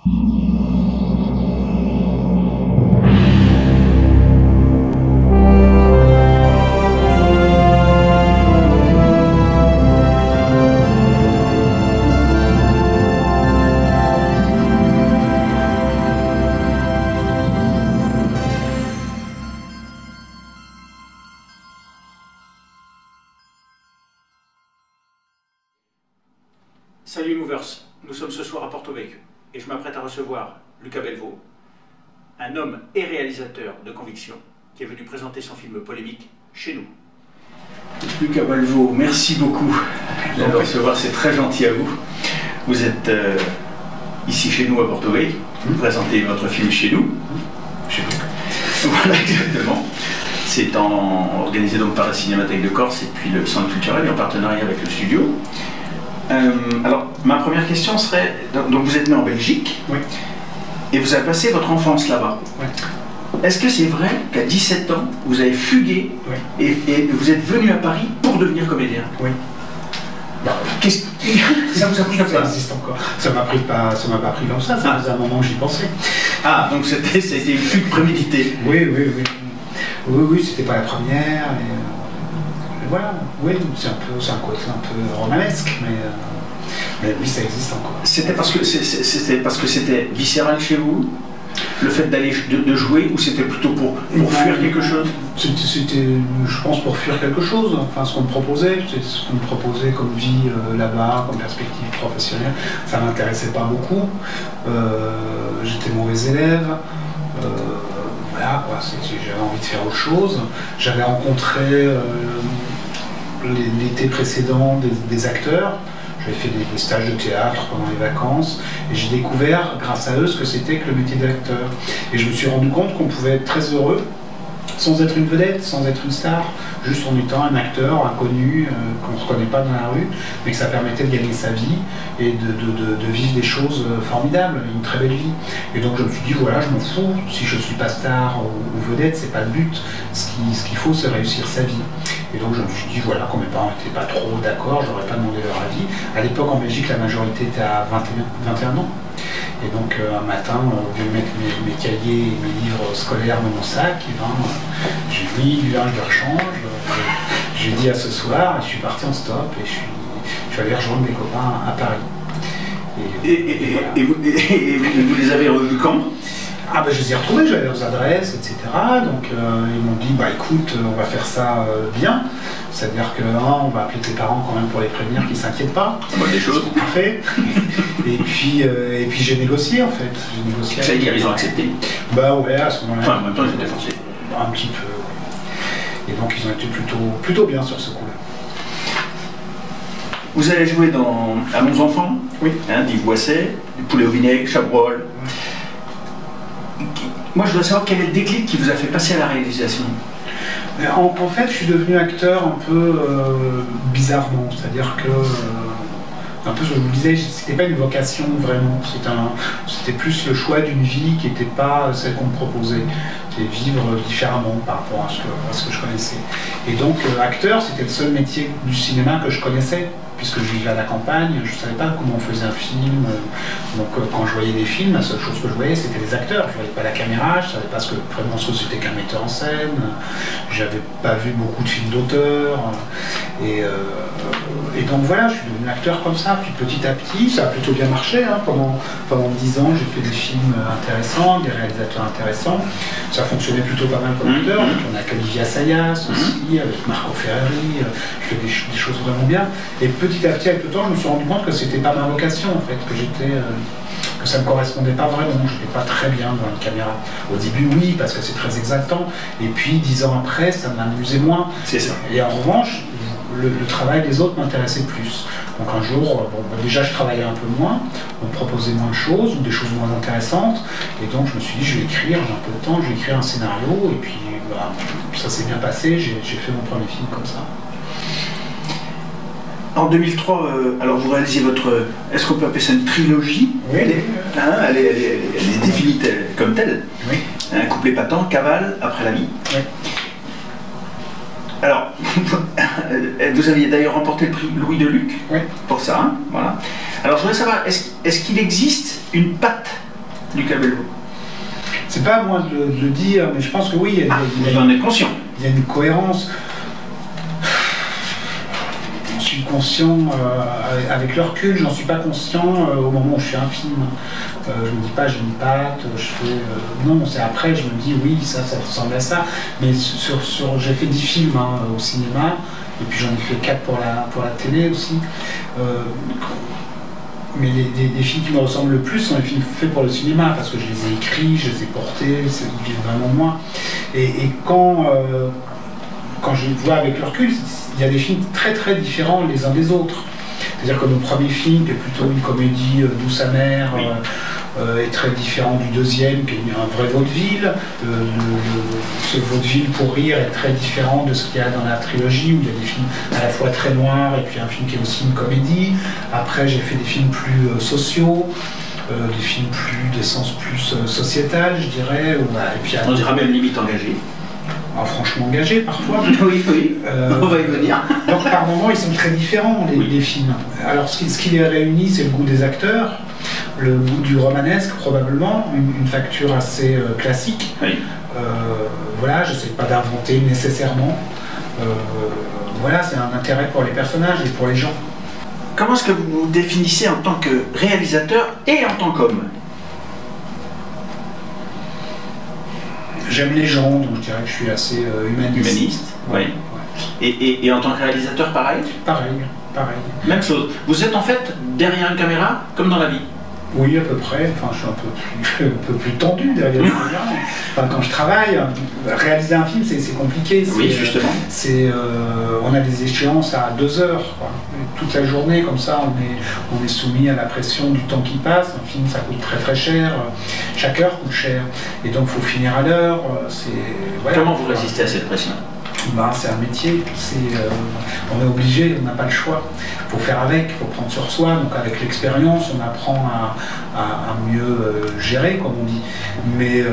Salut Movers, nous sommes ce soir à Porto Vecchio et je m'apprête à recevoir Luca Belvaux, un homme et réalisateur de conviction qui est venu présenter son film polémique chez nous. Luca Belvaux, merci beaucoup de nous recevoir, c'est très gentil à vous. Vous êtes ici chez nous à Porto Vecchio, vous présentez votre film chez nous. Chez vous. Voilà, exactement. C'est organisé donc par la Cinémathèque de Corse et puis le Centre culturel en partenariat avec le studio. Alors, ma première question serait, donc vous êtes né en Belgique, oui, et vous avez passé votre enfance là-bas. Oui. Est-ce que c'est vrai qu'à 17 ans, vous avez fugué, oui, et vous êtes venu à Paris pour devenir comédien? Oui. Bah, ça vous a pris comme ça? Ça existe encore. Ça m'a pas pris comme ça faisait un moment que j'y pensais. Ah, donc c'était une fugue préméditée. Oui, oui, oui. Oui, oui, c'était pas la première. Voilà, oui, c'est un côté un peu romanesque, mais oui, ça existe encore. C'était parce que c'était viscéral chez vous, le fait d'aller de jouer, ou c'était plutôt pour fuir quelque chose? C'était, je pense, pour fuir quelque chose. Enfin, ce qu'on me proposait, c'est ce qu'on me proposait comme vie là-bas, comme perspective professionnelle. Ça m'intéressait pas beaucoup. J'étais mauvais élève. Voilà, j'avais envie de faire autre chose. J'avais rencontré l'été précédent des acteurs. J'avais fait des stages de théâtre pendant les vacances et j'ai découvert grâce à eux ce que c'était que le métier d'acteur. Et je me suis rendu compte qu'on pouvait être très heureux sans être une vedette, sans être une star, juste en étant un acteur inconnu, qu'on ne reconnaît pas dans la rue, mais que ça permettait de gagner sa vie et de vivre des choses formidables, une très belle vie. Et donc je me suis dit, voilà, je m'en fous, si je ne suis pas star ou vedette, c'est pas le but. Ce qu'il faut, c'est réussir sa vie. Et donc je me suis dit, voilà, quand mes parents n'étaient pas trop d'accord, je n'aurais pas demandé leur avis. À l'époque, en Belgique, la majorité était à 21 ans. Et donc un matin, au lieu de mettre mes cahiers et mes livres scolaires dans mon sac, j'ai mis du linge de rechange, j'ai dit à ce soir, et je suis parti en stop et je suis allé rejoindre des copains à Paris. Et vous les avez revus quand? Ah ben je les ai retrouvés, j'avais leurs adresses, etc. Donc ils m'ont dit, bah écoute, on va faire ça bien. C'est-à-dire que on va appeler tes parents quand même pour les prévenir qu'ils ne s'inquiètent pas. Des choses. Parfait. Et puis j'ai négocié en fait. J'ai négocié. Ça veut dire ils ont accepté? Bah ouais, à ce moment-là. Enfin, en même temps, j'étais forcé. Un petit peu. Et donc ils ont été plutôt bien sur ce coup-là. Vous allez jouer à Mon Enfant, oui, hein, d'Yves Boisset, du Poulet au vinaigre, Chabrol. Oui. Moi, je voudrais savoir quel est le déclic qui vous a fait passer à la réalisation. En fait, je suis devenu acteur un peu bizarrement, c'est-à-dire que, un peu ce que je vous disais, c'était pas une vocation vraiment, c'était plus le choix d'une vie qui n'était pas celle qu'on me proposait, c'était vivre différemment par rapport à ce que je connaissais. Et donc, acteur, c'était le seul métier du cinéma que je connaissais, puisque je vivais à la campagne, je ne savais pas comment on faisait un film. Donc quand je voyais des films, la seule chose que je voyais, c'était les acteurs. Je ne voyais pas la caméra, je ne savais pas vraiment ce que c'était qu'un metteur en scène. Je n'avais pas vu beaucoup de films d'auteur. Et donc voilà, je suis devenu acteur comme ça. Puis petit à petit, ça a plutôt bien marché. Hein. Pendant 10 ans, j'ai fait des films intéressants, des réalisateurs intéressants. Ça fonctionnait plutôt pas mal comme acteur. On a Olivia Sayas aussi, avec Marco Ferreri. Je fais des choses vraiment bien. Et petit à petit, avec le temps, je me suis rendu compte que c'était pas ma vocation, en fait, que ça ne me correspondait pas vraiment, je n'étais pas très bien devant une caméra. Au début, oui, parce que c'est très exaltant, et puis 10 ans après, ça m'amusait moins. C'est ça. Et en revanche, le travail des autres m'intéressait plus. Donc un jour, déjà je travaillais un peu moins, on me proposait moins de choses, ou des choses moins intéressantes, et donc je me suis dit, je vais écrire, j'ai un peu de temps, je vais écrire un scénario, et puis ça s'est bien passé, j'ai fait mon premier film comme ça. En 2003, alors vous réalisez votre... Est-ce qu'on peut appeler ça une trilogie? Oui. Elle est définie comme telle. Oui. Un couplet patent, Cavale, Après la vie. Oui. Alors, vous aviez d'ailleurs remporté le prix Louis de Luc, oui, pour ça, hein, voilà. Alors je voudrais savoir, est-ce qu'il existe une patte Lucas Belvaux. C'est pas à moi de le dire, mais je pense que oui, vous en êtes conscient. Il y a une cohérence. J'en suis conscient avec le recul, j'en suis pas conscient au moment où je fais un film. Je me dis pas j'ai une patte, je fais. Non, c'est après, je me dis oui, ça ressemble à ça. Mais j'ai fait 10 films au cinéma, et puis j'en ai fait 4 pour la télé aussi. Mais les films qui me ressemblent le plus sont les films faits pour le cinéma, parce que je les ai écrits, je les ai portés, ils viennent vraiment de moi. Et quand je les vois avec le recul, il y a des films très très différents les uns des autres. C'est-à-dire que mon premier film, qui est plutôt une comédie douce amère, oui. Est très différent du deuxième, qui est un vrai vaudeville. Ce vaudeville pour rire est très différent de ce qu'il y a dans la trilogie, où il y a des films à la fois très noirs et puis un film qui est aussi une comédie. Après, j'ai fait des films plus sociaux, des films d'essence plus sociétale, je dirais. Et puis, on dirait même limite engagé. Franchement engagé parfois. Oui, oui. On va y venir. Donc par moments ils sont très différents les films. Alors ce qui les réunit, c'est le goût des acteurs, le goût du romanesque probablement, une facture assez classique. Oui. Voilà, je ne sais pas d'inventer nécessairement. Voilà, c'est un intérêt pour les personnages et pour les gens. Comment est-ce que vous vous définissez en tant que réalisateur et en tant qu'homme? J'aime les gens, donc je dirais que je suis assez humaniste. Humaniste, oui. Ouais. Et en tant que réalisateur, pareil? Pareil. Même chose. Vous êtes en fait derrière une caméra, comme dans la vie? Oui, à peu près. Enfin, je suis un peu plus tendu derrière une caméra. Enfin, quand je travaille, réaliser un film, c'est compliqué. Oui, justement. On a des échéances à 2 heures, quoi. Toute la journée, comme ça, on est soumis à la pression du temps qui passe. Un film, ça coûte très très cher. Chaque heure coûte cher. Et donc, il faut finir à l'heure. Voilà. Comment vous résistez à cette pression? C'est un métier, on est obligé, on n'a pas le choix. Il faut faire avec, il faut prendre sur soi. Donc avec l'expérience, on apprend à mieux gérer, comme on dit. Mais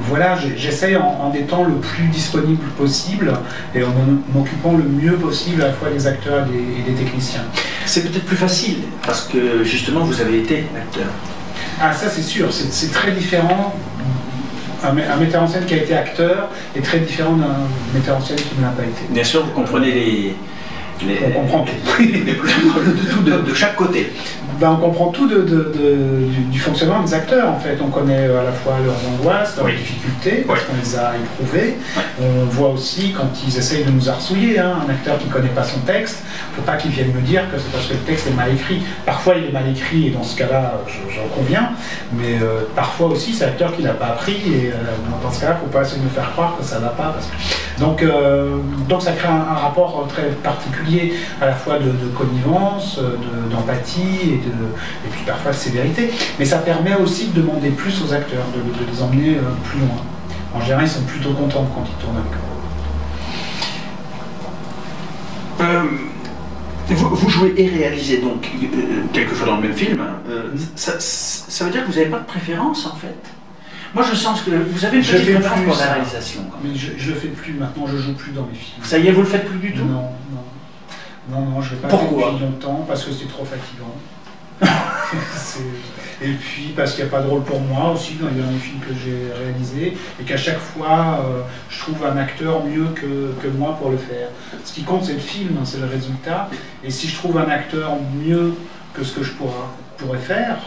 voilà, j'essaye en étant le plus disponible possible et en m'occupant le mieux possible à la fois des acteurs et des techniciens. C'est peut-être plus facile, parce que justement vous avez été acteur. Ah ça c'est sûr, c'est très différent. Un metteur en scène qui a été acteur est très différent d'un metteur en scène qui ne l'a pas été. Bien sûr, vous comprenez on comprend tout. de chaque côté. On comprend tout du fonctionnement des acteurs en fait. On connaît à la fois leurs angoisses, leurs difficultés, parce qu'on les a éprouvées. On voit aussi quand ils essayent de nous harcouiller, un acteur qui ne connaît pas son texte, il ne faut pas qu'il vienne me dire que c'est parce que le texte est mal écrit. Parfois il est mal écrit et dans ce cas-là j'en conviens, mais parfois aussi c'est l'acteur qui n'a pas appris et dans ce cas-là il ne faut pas essayer de me faire croire que ça ne va pas. Donc ça crée un rapport très particulier à la fois de connivence, d'empathie et puis parfois de sévérité. Mais ça permet aussi de demander plus aux acteurs, de les emmener plus loin. En général, ils sont plutôt contents quand ils tournent avec eux. Vous jouez et réalisez donc quelquefois dans le même film. Ça veut dire que vous n'avez pas de préférence en fait? Moi je sens que vous avez une petite préférence pour la réalisation. Mais je le fais plus maintenant, je joue plus dans mes films. Ça y est, vous le faites plus du tout? Non, je ne vais pas faire depuis longtemps parce que c'est trop fatigant. Et puis parce qu'il n'y a pas de rôle pour moi aussi dans les derniers films que j'ai réalisés et qu'à chaque fois je trouve un acteur mieux que moi pour le faire. Ce qui compte c'est le film, c'est le résultat, et si je trouve un acteur mieux que ce que je pourrais faire,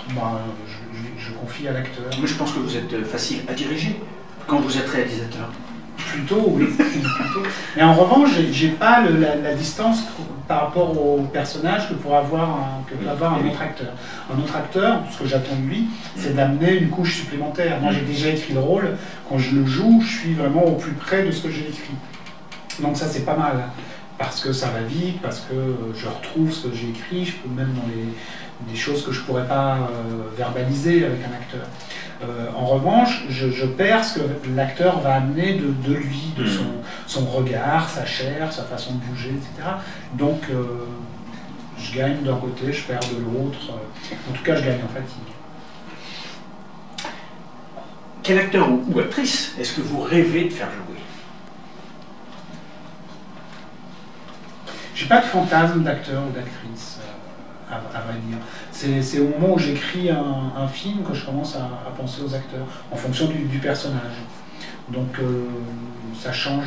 je confie à l'acteur. Mais je pense que vous êtes facile à diriger quand vous êtes réalisateur. Plutôt, oui. Plutôt. Mais en revanche, j'ai pas la distance par rapport au personnage que peut avoir un autre acteur. Un autre acteur, ce que j'attends de lui, c'est d'amener une couche supplémentaire. Moi, j'ai déjà écrit le rôle. Quand je le joue, je suis vraiment au plus près de ce que j'ai écrit. Donc ça, c'est pas mal. Parce que ça va vite, parce que je retrouve ce que j'ai écrit. Je peux même dans des choses que je ne pourrais pas verbaliser avec un acteur. En revanche, je perds ce que l'acteur va amener de lui, de son regard, sa chair, sa façon de bouger, etc. Donc, je gagne d'un côté, je perds de l'autre. En tout cas, je gagne en fatigue. Quel acteur ou actrice est-ce que vous rêvez de faire jouer? J'ai pas de fantasme d'acteur ou d'actrice. à vrai dire. C'est au moment où j'écris un film que je commence à penser aux acteurs, en fonction du personnage. Donc ça change.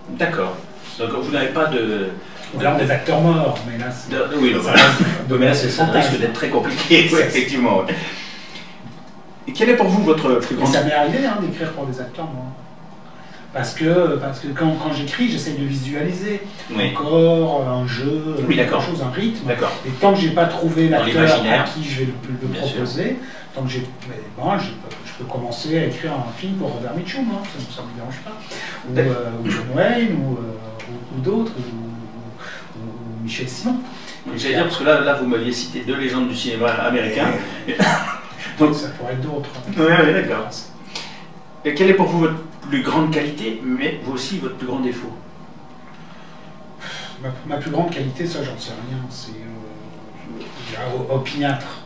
D'accord. Donc vous n'avez pas de... Ou alors des acteurs morts, mais là c'est... Oui, mais là ça risque d'être très compliqué, ouais, effectivement. Ouais. Et quel est pour vous votre plus grand... Ça m'est arrivé d'écrire pour des acteurs morts. Parce que quand j'écris, j'essaie de visualiser un corps, un jeu, quelque chose, un rythme. Et tant que j'ai pas trouvé l'acteur à qui je vais le proposer, tant que je peux commencer à écrire un film pour Robert Mitchum, ça ne me dérange pas. Ou John Wayne, ou d'autres, ou Michel Simon. J'allais dire, parce que là vous m'aviez cité 2 légendes du cinéma américain. Donc ça pourrait être d'autres. Oui, d'accord. Et quelle est pour vous votre plus grande qualité, mais vous aussi votre plus grand défaut? Ma plus grande qualité, ça j'en sais rien, c'est opiniâtre.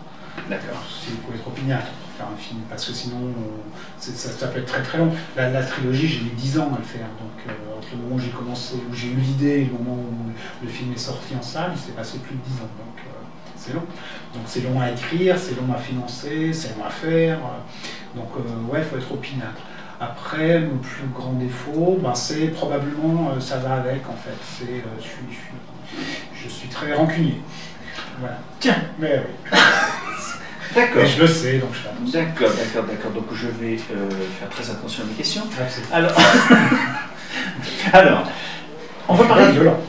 D'accord. Il faut être opiniâtre pour faire un film, parce que sinon ça peut être très très long. La trilogie, j'ai mis 10 ans à le faire, donc entre le moment où j'ai commencé, où j'ai eu l'idée et le moment où le film est sorti en salle, il s'est passé plus de 10 ans, donc c'est long. Donc c'est long à écrire, c'est long à financer, c'est long à faire, donc ouais, il faut être opiniâtre. Après, mon plus grand défaut, c'est probablement, ça va avec en fait, c'est je suis très rancunier. Voilà. Tiens. Mais oui. D'accord. Et je le sais, donc je fais attention. D'accord. Donc je vais faire très attention à mes questions. Alors, on va parler... violent.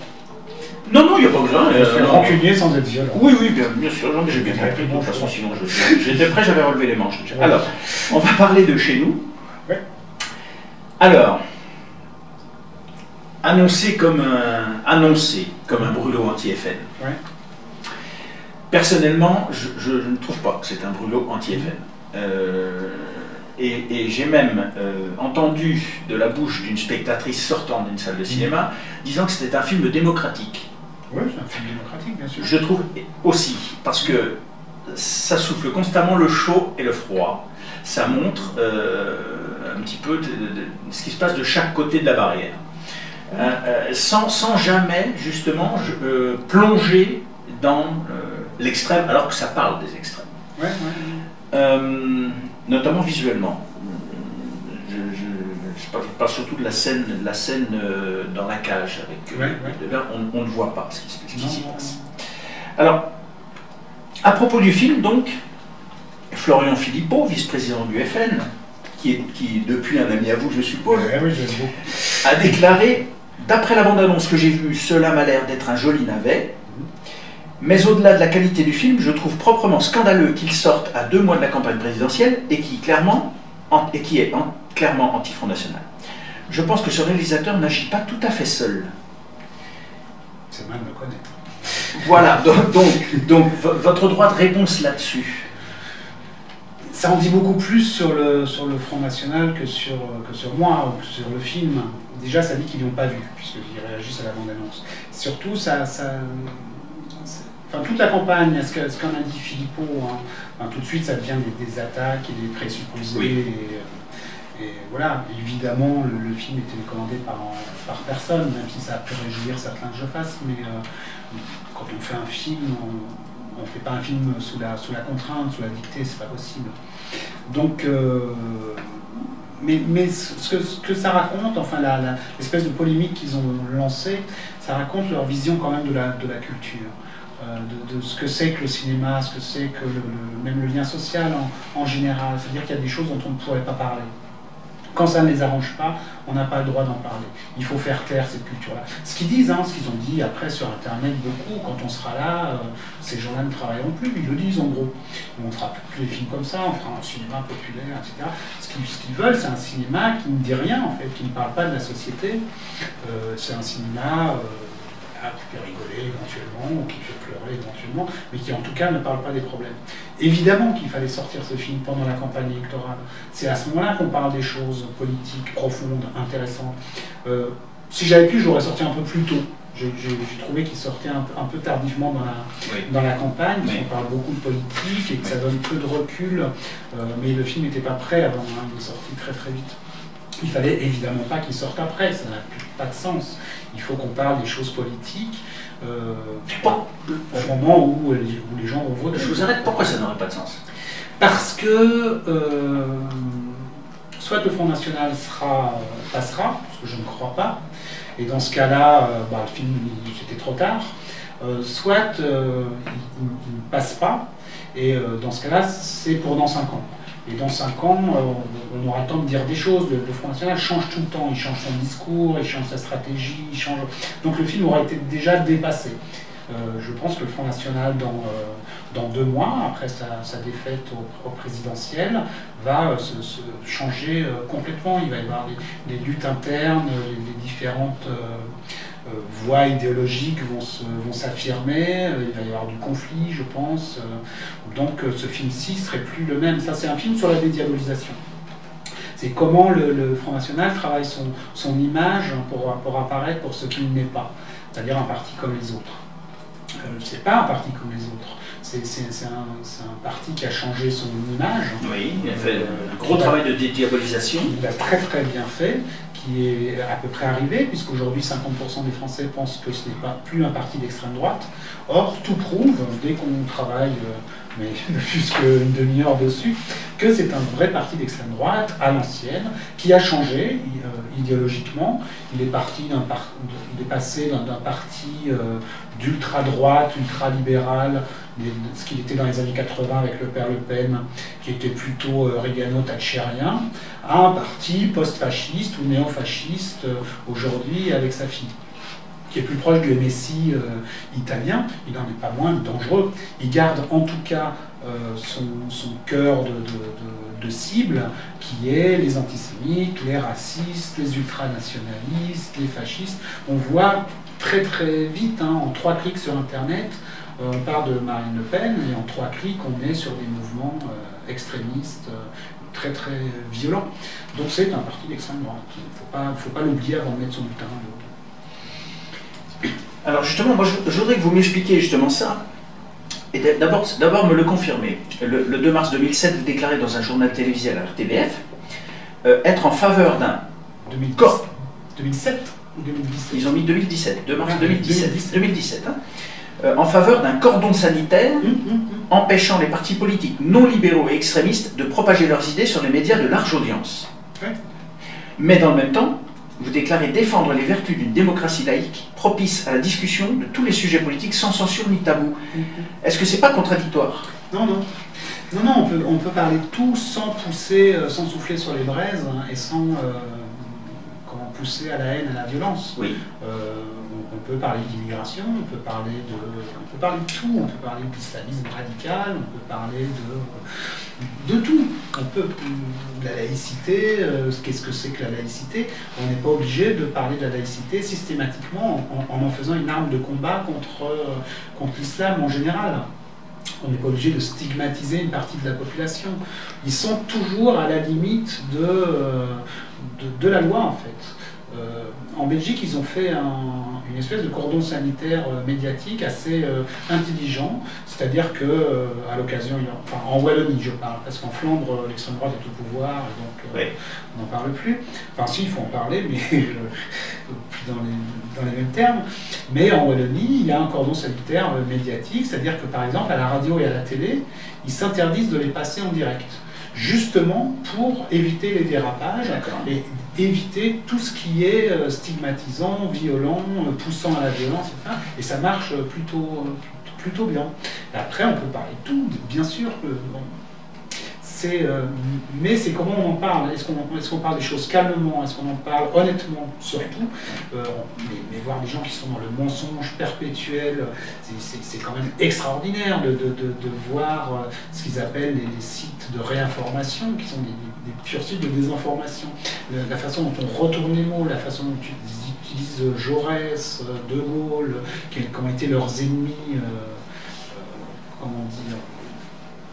Non, il n'y a pas besoin. Rancunier sans être violent. Oui, bien sûr, j'ai bien compris. De toute façon, sinon j'étais prêt, j'avais relevé les manches. Alors, on va parler de chez nous. Ouais. Alors, annoncé comme un brûlot anti-FN. Ouais. Personnellement, je ne trouve pas que c'est un brûlot anti-FN. Et j'ai même entendu de la bouche d'une spectatrice sortant d'une salle de cinéma disant que c'était un film démocratique. Oui, c'est un film démocratique, bien sûr. Je trouve aussi, parce que ça souffle constamment le chaud et le froid. Ça montre un petit peu ce qui se passe de chaque côté de la barrière. Sans jamais, justement, plonger dans l'extrême, alors que ça parle des extrêmes. Notamment visuellement. Je parle surtout de la scène dans la cage avec on ne voit pas ce qui s'y passe. Alors, à propos du film, donc, Florian Philippot, vice-président du FN, qui est depuis un ami à vous, je suppose, a déclaré, d'après la bande-annonce que j'ai vue, cela m'a l'air d'être un joli navet, mais au-delà de la qualité du film, je trouve proprement scandaleux qu'il sorte à 2 mois de la campagne présidentielle et qui est clairement anti-Front National. Je pense que ce réalisateur n'agit pas tout à fait seul. C'est mal de me connaître. Voilà, donc votre droit de réponse là-dessus. Ça en dit beaucoup plus sur le Front National que sur moi ou que sur le film. Déjà, ça dit qu'ils ne l'ont pas vu, puisqu'ils réagissent à la bande-annonce. Surtout, toute la campagne, ce qu'en a dit Philippot, tout de suite, ça devient des attaques et des présupposés. Oui. Et voilà, évidemment, le film était commandé par personne, même si ça a pu réjouir certains que je fasse, mais quand on fait un film, on ne fait pas un film sous la contrainte, sous la dictée, c'est pas possible. Donc, mais ce que ça raconte, enfin l'espèce de polémique qu'ils ont lancée, ça raconte leur vision quand même de la culture. De ce que c'est que le cinéma, ce que c'est que même le lien social en général. C'est-à-dire qu'il y a des choses dont on ne pourrait pas parler. Quand ça ne les arrange pas, on n'a pas le droit d'en parler. Il faut faire taire cette culture-là. Ce qu'ils disent, ce qu'ils ont dit après sur Internet beaucoup, quand on sera là, ces gens-là ne travailleront plus, ils le disent en gros. On ne fera plus des films comme ça, on fera un cinéma populaire, etc. Ce qu'ils veulent, c'est un cinéma qui ne dit rien en fait, qui ne parle pas de la société. C'est un cinéma qui fait rigoler éventuellement, ou qui fait pleurer éventuellement, mais qui en tout cas ne parle pas des problèmes. Évidemment qu'il fallait sortir ce film pendant la campagne électorale. C'est à ce moment-là qu'on parle des choses politiques, profondes, intéressantes. Si j'avais pu, j'aurais sorti un peu plus tôt. J'ai trouvé qu'il sortait un peu tardivement dans la campagne, parce qu'on parle beaucoup de politique et que ça donne peu de recul, mais le film n'était pas prêt avant, il est sorti très très vite. il fallait évidemment pas qu'il sorte après, ça n'a pas de sens. Il faut qu'on parle des choses politiques au moment où les gens vont voter. Je vous arrête, pourquoi ça n'aurait pas de sens? Parce que soit le Front National passera, parce que je ne crois pas, et dans ce cas-là, le film c'était trop tard, soit il ne passe pas, et dans ce cas-là, c'est pour dans 5 ans. Et dans 5 ans, on aura le temps de dire des choses. Le Front National change tout le temps, il change son discours, il change sa stratégie, il change... Donc le film aura été déjà dépassé. Je pense que le Front National, dans 2 mois, après sa défaite au présidentiel, va se changer complètement. Il va y avoir les luttes internes, les différentes voies idéologiques vont s'affirmer, il va y avoir du conflit, je pense. Donc ce film-ci serait plus le même. Ça, c'est un film sur la dédiabolisation. C'est comment le Front National travaille son image pour apparaître pour ce qu'il n'est pas, c'est-à-dire un parti comme les autres. C'est pas un parti comme les autres. C'est un parti qui a changé son image. Oui, il a fait un gros travail de dédiabolisation. Il l'a très très bien fait, qui est à peu près arrivé, puisqu'aujourd'hui 50% des Français pensent que ce n'est pas plus un parti d'extrême droite. Or, tout prouve, dès qu'on travaille, mais ne fût-ce qu'une demi-heure dessus, que c'est un vrai parti d'extrême droite, à l'ancienne, qui a changé idéologiquement. Il est passé d'un parti d'ultra-droite, ultra-libéral, ce qu'il était dans les années 80 avec le père Le Pen, qui était plutôt régano-thatchérien, à un parti post-fasciste ou néo-fasciste aujourd'hui avec sa fille, qui est plus proche du MSI italien. Il n'en est pas moins dangereux. Il garde en tout cas son cœur de cible, qui est les antisémites, les racistes, les ultranationalistes, les fascistes. On voit très très vite, en 3 clics sur Internet, on parle de Marine Le Pen, et en 3 clics, on est sur des mouvements extrémistes très très violents. Donc c'est un parti d'extrême droite. Il ne faut pas l'oublier avant de mettre son bulletin. Alors justement, moi je voudrais que vous m'expliquiez justement ça. Et d'abord me le confirmer. Le 2 mars 2007, vous déclarez dans un journal télévisé à la RTBF être en faveur d'un... 2007 ou 2017? Ils ont mis 2017, 2 mars 2017. 2017 en faveur d'un cordon sanitaire empêchant les partis politiques non libéraux et extrémistes de propager leurs idées sur les médias de large audience. Ouais. Mais dans le même temps, vous déclarez défendre les vertus d'une démocratie laïque propice à la discussion de tous les sujets politiques sans censure ni tabou. Est-ce que c'est pas contradictoire? Non, on peut parler de tout sans pousser, sans souffler sur les braises et sans pousser à la haine, à la violence. Oui. On peut parler d'immigration, on peut parler de tout, on peut parler d'islamisme radical, on peut parler de tout. On peut de la laïcité, qu'est-ce que c'est que la laïcité? On n'est pas obligé de parler de la laïcité systématiquement en faisant une arme de combat contre l'islam en général. On n'est pas obligé de stigmatiser une partie de la population. Ils sont toujours à la limite de la loi, en fait. En Belgique, ils ont fait une espèce de cordon sanitaire médiatique assez intelligent, c'est-à-dire que à l'occasion, en Wallonie je parle, parce qu'en Flandre, l'extrême droite est au pouvoir, donc oui. On n'en parle plus. Enfin si, il faut en parler, mais plus dans les mêmes termes. Mais en Wallonie, il y a un cordon sanitaire médiatique, c'est-à-dire que par exemple, à la radio et à la télé, ils s'interdisent de les passer en direct, justement pour éviter les dérapages et éviter tout ce qui est stigmatisant, violent, poussant à la violence, etc. Et ça marche plutôt bien. Et après, on peut parler de tout, bien sûr. Mais c'est comment on en parle. Est-ce qu'on parle des choses calmement? Est-ce qu'on en parle honnêtement, surtout? Mais voir des gens qui sont dans le mensonge perpétuel, c'est quand même extraordinaire de voir ce qu'ils appellent les sites de réinformation, qui sont des purs sites de désinformation. La façon dont on retourne les mots, la façon dont ils utilisent Jaurès, De Gaulle, qui ont été leurs ennemis, comment dire,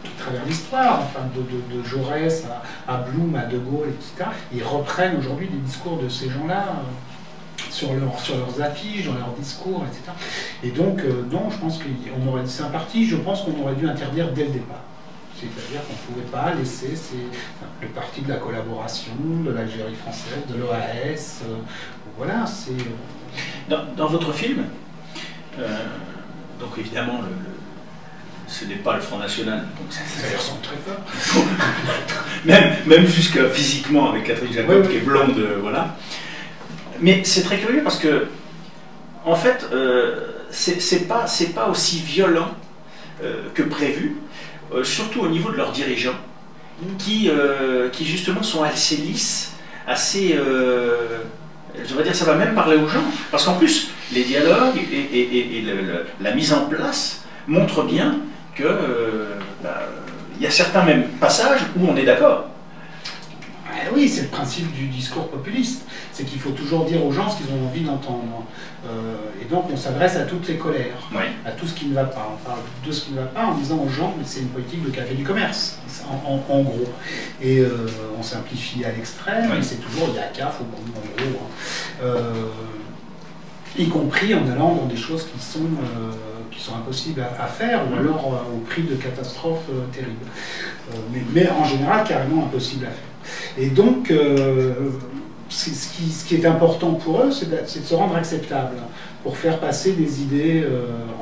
à travers l'histoire, enfin de Jaurès à Blum, à De Gaulle, etc. Ils reprennent aujourd'hui des discours de ces gens-là sur leurs affiches, dans leurs discours, etc. Et donc, non, je pense c'est un parti, je pense qu'on aurait dû interdire dès le départ. c'est-à-dire qu'on ne pouvait pas laisser le parti de la collaboration, de l'Algérie française, de l'OAS, voilà, c'est... Dans votre film, donc évidemment, ce n'est pas le Front National, donc ça ressemble très fort. même jusqu'à physiquement avec Catherine Jacob, oui, qui est blonde, voilà. Mais c'est très curieux parce que, en fait, c'est pas aussi violent que prévu, surtout au niveau de leurs dirigeants, qui justement sont assez lisses, assez... je vais dire, ça va même parler aux gens, parce qu'en plus, les dialogues et la mise en place montrent bien que y a certains même passages où on est d'accord. Oui, c'est le principe du discours populiste, c'est qu'il faut toujours dire aux gens ce qu'ils ont envie d'entendre. Et donc on s'adresse à toutes les colères, oui, à tout ce qui ne va pas. On parle de ce qui ne va pas en disant aux gens, mais c'est une politique de café du commerce, en gros. Et on simplifie à l'extrême, oui, et c'est toujours il y a CAF au bout, en gros. Y compris en allant dans des choses qui sont impossibles à faire, ou alors au prix de catastrophes terribles. Mais en général, carrément impossible à faire. Et donc, ce qui est important pour eux, c'est de se rendre acceptable, pour faire passer des idées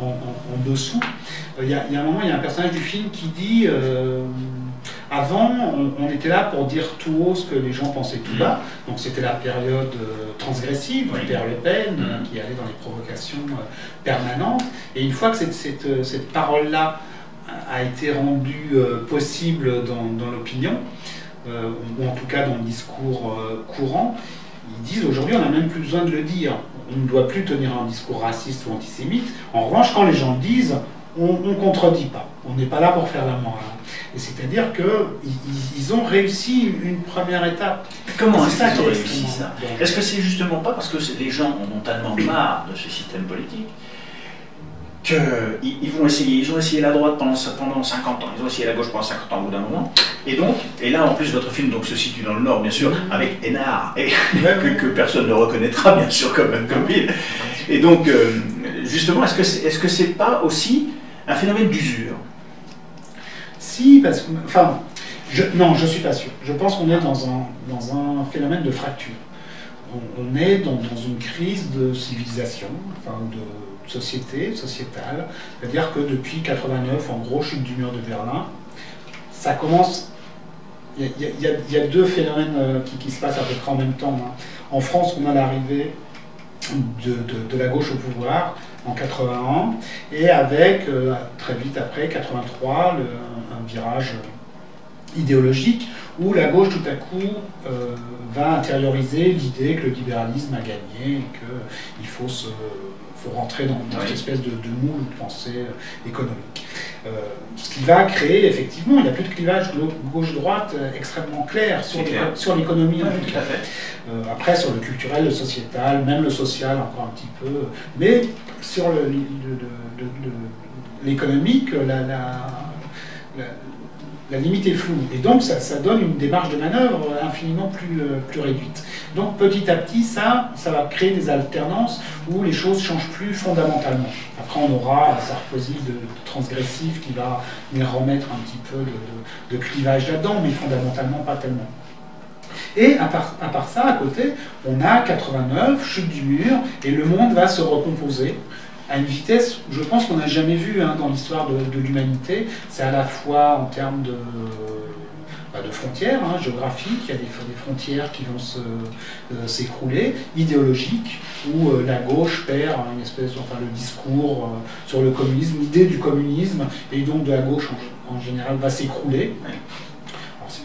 en dessous. Il y a un moment, il y a un personnage du film qui dit avant, on était là pour dire tout haut ce que les gens pensaient tout bas, donc c'était la période transgressive, du père Le Pen, qui allait dans les provocations permanentes, et une fois que cette parole-là a été rendue possible dans l'opinion, ou en tout cas dans le discours courant, ils disent aujourd'hui on n'a même plus besoin de le dire, on ne doit plus tenir un discours raciste ou antisémite. En revanche, quand les gens le disent, on ne contredit pas, on n'est pas là pour faire la morale. Et c'est-à-dire qu'ils ont réussi une première étape. Comment est-ce qu'ils ont réussi ça? Est-ce que c'est justement pas parce que les gens en ont tellement marre de ce système politique qu'ils vont essayer, ils ont essayé la droite pendant 50 ans, ils ont essayé la gauche pendant 50 ans au bout d'un moment, et là en plus votre film donc, se situe dans le Nord bien sûr, avec Hénard, que personne ne reconnaîtra bien sûr comme ville, et donc justement est-ce que c'est pas aussi un phénomène d'usure? Si, parce que, enfin, non, je suis pas sûr, je pense qu'on est dans un phénomène de fracture. On est dans une crise de civilisation, enfin de sociétale, c'est-à-dire que depuis 89, en gros, chute du mur de Berlin, ça commence, il y a deux phénomènes qui se passent à peu près en même temps. En France, on a l'arrivée de la gauche au pouvoir en 81, et avec, très vite après, 83, un virage idéologique, où la gauche, tout à coup, va intérioriser l'idée que le libéralisme a gagné et qu'il faut rentrer dans cette espèce de moule de pensée économique. Ce qui va créer, effectivement, il n'y a plus de clivage gauche-droite extrêmement clair sur l'économie. Tout à fait. Après, sur le culturel, le sociétal, même le social encore un petit peu, mais sur l'économique, la limite est floue, et donc ça donne une démarche de manœuvre infiniment plus réduite. Donc petit à petit, ça va créer des alternances où les choses ne changent plus fondamentalement. Après, on aura Sarkozy de transgressif qui va venir remettre un petit peu de clivage là-dedans, mais fondamentalement pas tellement. Et à part ça, à côté, on a 89, chute du mur, et le monde va se recomposer à une vitesse, je pense qu'on n'a jamais vu dans l'histoire de l'humanité. C'est à la fois en termes de frontières géographiques, il y a des frontières qui vont s'écrouler, idéologiques, où la gauche perd une espèce, le discours sur le communisme, l'idée du communisme, et donc de la gauche en général va s'écrouler.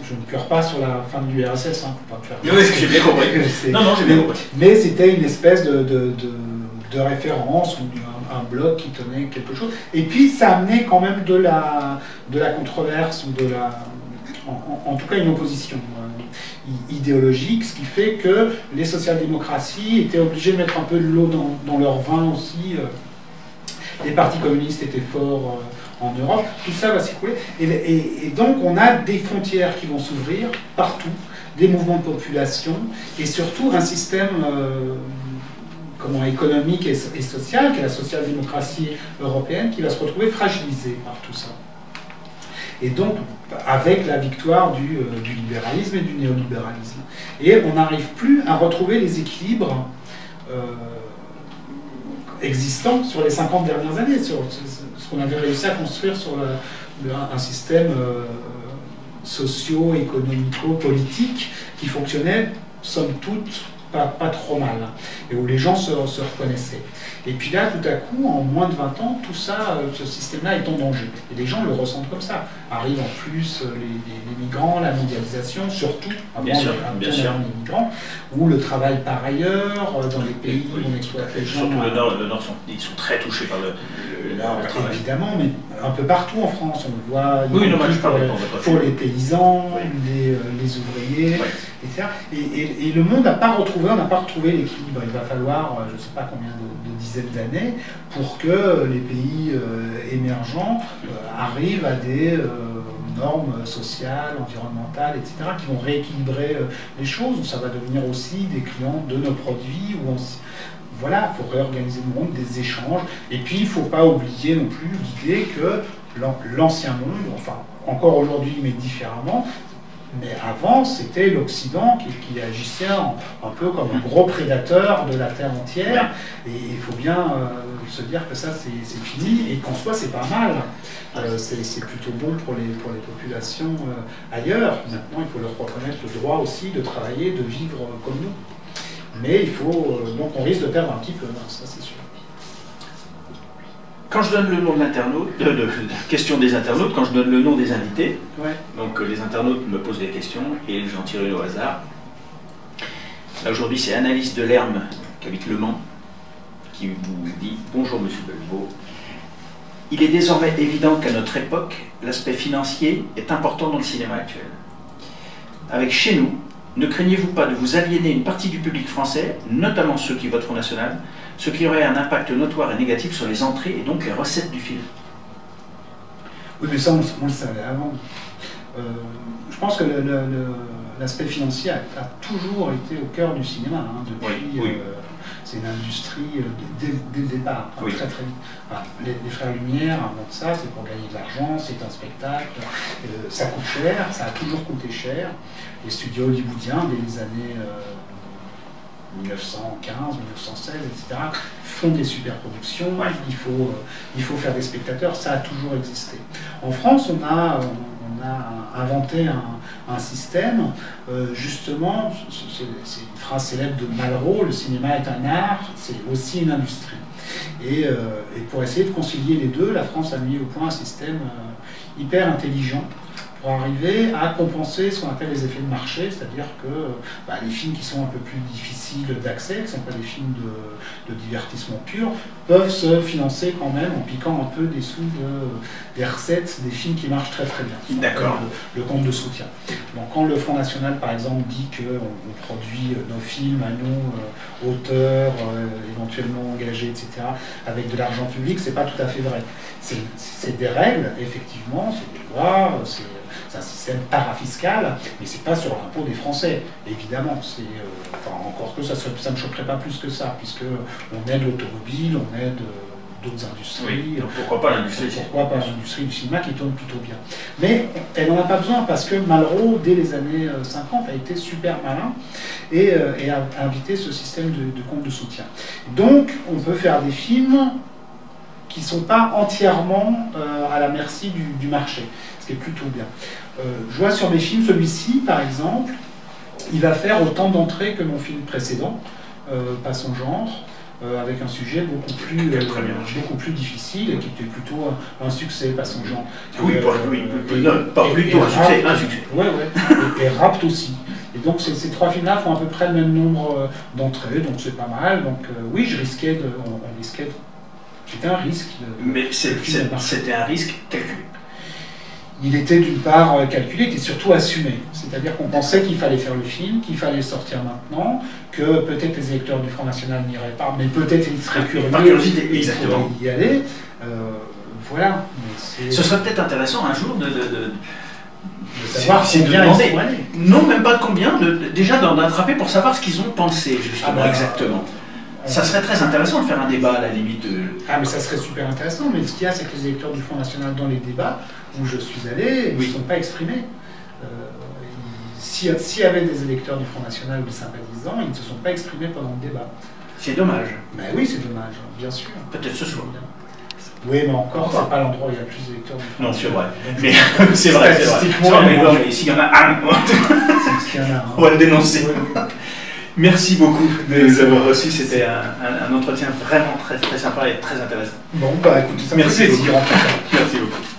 Je ne pleure pas sur la fin de l'URSS, faut pas me faire. Oui, j'ai bien compris. Non, j'ai bien compris. Mais c'était une espèce de référence, ou un bloc qui tenait quelque chose. Et puis ça amenait quand même de la controverse, ou en tout cas une opposition idéologique, ce qui fait que les social-démocraties étaient obligés de mettre un peu de l'eau dans leur vin aussi. Les partis communistes étaient forts en Europe, tout ça va s'écouler. Et donc on a des frontières qui vont s'ouvrir partout, des mouvements de population, et surtout un système économique et social, qui est la social-démocratie européenne, qui va se retrouver fragilisée par tout ça. Et donc, avec la victoire du libéralisme et du néolibéralisme. Et on n'arrive plus à retrouver les équilibres existants sur les 50 dernières années, sur ce qu'on avait réussi à construire sur un système socio-économico-politique qui fonctionnait, somme toute, pas trop mal, et où les gens se reconnaissaient. Et puis là, tout à coup, en moins de 20 ans, tout ça, ce système-là est en danger. Et les gens le ressentent comme ça. Arrivent en plus les migrants, la mondialisation, surtout avant les migrants, ou le travail par ailleurs, dans les pays où on exploite les gens. Surtout le Nord, ils sont très touchés par le Nord, évidemment, mais un peu partout en France, on le voit. Oui, non, pour les paysans, les ouvriers, etc. Et le monde n'a pas retrouvé, on n'a pas retrouvé l'équilibre. Il va falloir, je ne sais pas combien de dizaines d'années pour que les pays émergents arrivent à des normes sociales, environnementales, etc., qui vont rééquilibrer les choses. Ça va devenir aussi des clients de nos produits. Voilà, il faut réorganiser le monde, des échanges. Et puis, il ne faut pas oublier non plus l'idée que l'ancien monde, enfin, encore aujourd'hui, mais différemment, mais avant, c'était l'Occident qui agissait un peu comme un gros prédateur de la Terre entière. Et il faut bien se dire que ça, c'est fini. Et qu'en soi, c'est pas mal. C'est plutôt bon pour les populations ailleurs. Maintenant, il faut leur reconnaître le droit aussi de travailler, de vivre comme nous. Mais il faut... donc on risque de perdre un petit peu, ça c'est sûr. Quand je donne le nom de l'internaute, question des internautes, quand je donne le nom des invités, donc les internautes me posent des questions et j'en tire une au hasard. Là aujourd'hui c'est Annalise Delerme, qui habite Le Mans, qui vous dit « Bonjour Monsieur Belvaux. Il est désormais évident qu'à notre époque, l'aspect financier est important dans le cinéma actuel. Avec Chez nous, ne craignez-vous pas de vous aliéner une partie du public français, notamment ceux qui votent Front National, ce qui aurait un impact notoire et négatif sur les entrées et donc les recettes du film ?» Oui, mais ça, on le savait avant. Je pense que l'aspect financier a toujours été au cœur du cinéma. Hein, depuis, c'est une industrie dès le départ, très très vite. Enfin, les Frères Lumière, avant ça, c'est pour gagner de l'argent, c'est un spectacle, ça coûte cher, ça a toujours coûté cher. Les studios hollywoodiens, dès les années 1915, 1916, etc., font des super productions, il faut faire des spectateurs, ça a toujours existé. En France, on a inventé un système, justement, c'est une phrase célèbre de Malraux, le cinéma est un art, c'est aussi une industrie. Et pour essayer de concilier les deux, la France a mis au point un système hyper intelligent pour arriver à compenser ce qu'on appelle les effets de marché, c'est-à-dire que les films qui sont un peu plus difficiles d'accès, qui ne sont pas des films de divertissement pur, peuvent se financer quand même en piquant un peu des sous des recettes des films qui marchent très très bien. D'accord. Le compte de soutien. Donc quand le Front National par exemple dit qu'on produit nos films à nous, auteurs, éventuellement engagés, etc., avec de l'argent public, c'est pas tout à fait vrai. C'est des règles, effectivement, c'est des lois, c'est un système parafiscal, mais c'est pas sur l'impôt des Français, évidemment. Encore que ça ne me choquerait pas plus que ça, puisque on aide l'automobile, on aide d'autres industries. Oui, donc pourquoi pas l'industrie? Pourquoi pas l'industrie du cinéma qui tourne plutôt bien. Mais elle n'en a pas besoin, parce que Malraux, dès les années 50, a été super malin et a invité ce système de compte de soutien. Donc, on peut faire des films qui ne sont pas entièrement à la merci du marché, ce qui est plutôt bien. Je vois sur mes films, celui-ci par exemple, il va faire autant d'entrées que mon film précédent, Pas son genre, avec un sujet beaucoup plus difficile et qui était plutôt un succès, Pas son genre. Oui, pas plutôt un succès, un succès. Et Rapt aussi. Et donc ces trois films-là font à peu près le même nombre d'entrées, donc c'est pas mal. Donc oui, on risquait c'était un risque. Mais c'était un risque calculé. Il était d'une part calculé, il était surtout assumé. C'est-à-dire qu'on pensait qu'il fallait faire le film, qu'il fallait le sortir maintenant, que peut-être les électeurs du Front National n'iraient pas, mais peut-être ils seraient curieux. Par curiosité, exactement. Y aller. Voilà. Ce serait peut-être intéressant un jour de savoir combien ils sont allés. Non, même pas de combien, déjà d'en attraper pour savoir ce qu'ils ont pensé, justement, exactement. Ça serait très intéressant de faire un débat à la limite. Mais ça serait super intéressant, mais ce qu'il y a, c'est que les électeurs du Front National dans les débats où je suis allé, ils ne se sont pas exprimés. S'il y avait des électeurs du Front National ou des sympathisants, ils ne se sont pas exprimés pendant le débat. C'est dommage. Ben oui, c'est dommage, bien sûr. Peut-être ce soir. Oui, mais encore, c'est pas l'endroit où il y a plus d'électeurs du Front Non, c'est vrai. National. Mais c'est vrai, c'est vrai. Statistiquement, Mais s'il y en a un, s'il y en a un. on va le dénoncer. Merci beaucoup de nous avoir reçus. C'était un entretien vraiment très, très sympa et très intéressant. Bon, bah écoute, ça me fait plaisir en tout cas. Merci beaucoup.